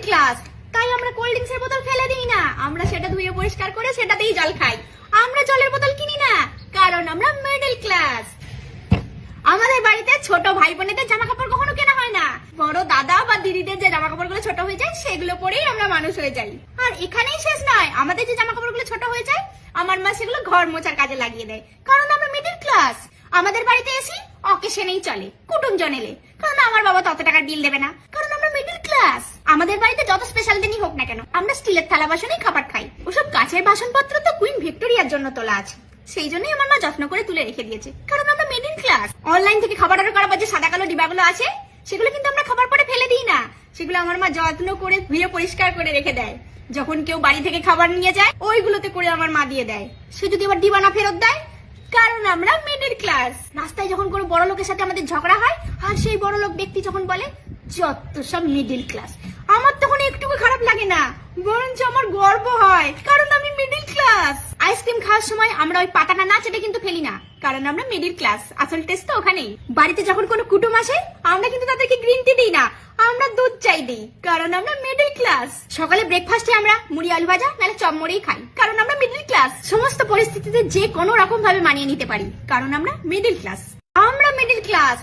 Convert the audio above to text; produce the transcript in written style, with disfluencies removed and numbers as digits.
Class, তাই আমরা cold ড্রিঙ্কসের বোতল ফেলে দিই না, আমরা সেটা ধুয়ে পরিষ্কার করে সেটাতেই জল খাই। আমরা জলের বোতল কিনি না, কারণ আমরা মিডল ক্লাস। আমাদের বাড়িতে ছোট ভাই বোনেদের জামা কাপড় কখনো কেনা হয় না, বড় দাদা বা দিদিদের যে জামা কাপড়গুলো ছোট হয়ে যায় সেগুলো পরেই আমরা মানুষ হয়ে যাই। আর এখানেই শেষ নয়, আমাদের যে জামা কাপড়গুলো ছোট হয়ে যায় আমার মা সেগুলো ঘর মোছার কাজে লাগিয়ে দেয়, কারণ আমরা মিডল ক্লাস। আমাদের বাড়িতে এসি অকেশনেই চলে, কুটুমজন এলে, কারণ আমার বাবা তত টাকার বিল দেবে না, কারণ আমরা মিডল ক্লাস। আমাদের বাড়িতে যত স্পেশাল দিনই হোক না কেন আমরা স্টিলের থালা বাসনেই খাবার খাই। ওসব কাঁচের বাসনপত্র তো কুইন ভিক্টোরিয়ার জন্য তোলা আছে, সেই জন্যই আমার মা যত্ন করে তুলে রেখে দিয়েছে, কারণ আমরা মিডল ক্লাস। অনলাইন থেকে খাবার অর্ডার করার যে সাদা কালো ডিবাগুলো আছে সেগুলো কিন্তু আমরা খাবার পরে ফেলে দিই না, সেগুলো আমার মা যত্ন করে ধুয়ে পরিষ্কার করে রেখে দেয়। যখন কেউ বাড়ি থেকে খাবার নিয়ে যায় ওইগুলোতে করে আমার মা দিয়ে দেয়। সে যদি আবার ডিবা না ফেরত দেয়, কারণ আমরা মিডল ক্লাস। রাস্তায় যখন কোনো বড় লোকের সাথে আমাদের ঝগড়া হয় আর সেই বড় লোক ব্যক্তি যখন বলে যত সব মিডল ক্লাস, আমার তখন একটুকু খারাপ লাগে না, বরঞ্চ আমার গর্ব হয়, কারণ আমি মিডল ক্লাস। আইসক্রিম খাওয়ার সময় আমরা ওই পাতাটা না চেটে কিন্তু ফেলি না, কারণ আমরা মিডল ক্লাস। আসল টেস্ট তো ওখানেই। বাড়িতে যখন কোনো কুটুম আসে আমরা কিন্তু তাদেরকে গ্রিন টি দিই না, আমরা দুধ চাই দিই, কারণ আমরা মিডল ক্লাস। সকালে ব্রেকফাস্টে আমরা মুড়ি আলু ভাজা নাহলে চপ মুড়িই খাই, কারণ আমরা মিডল ক্লাস। সমস্ত পরিস্থিতিতে যে কোনো রকম ভাবে মানিয়ে নিতে পারি, কারণ আমরা মিডল ক্লাস। আমরা মিডল ক্লাস।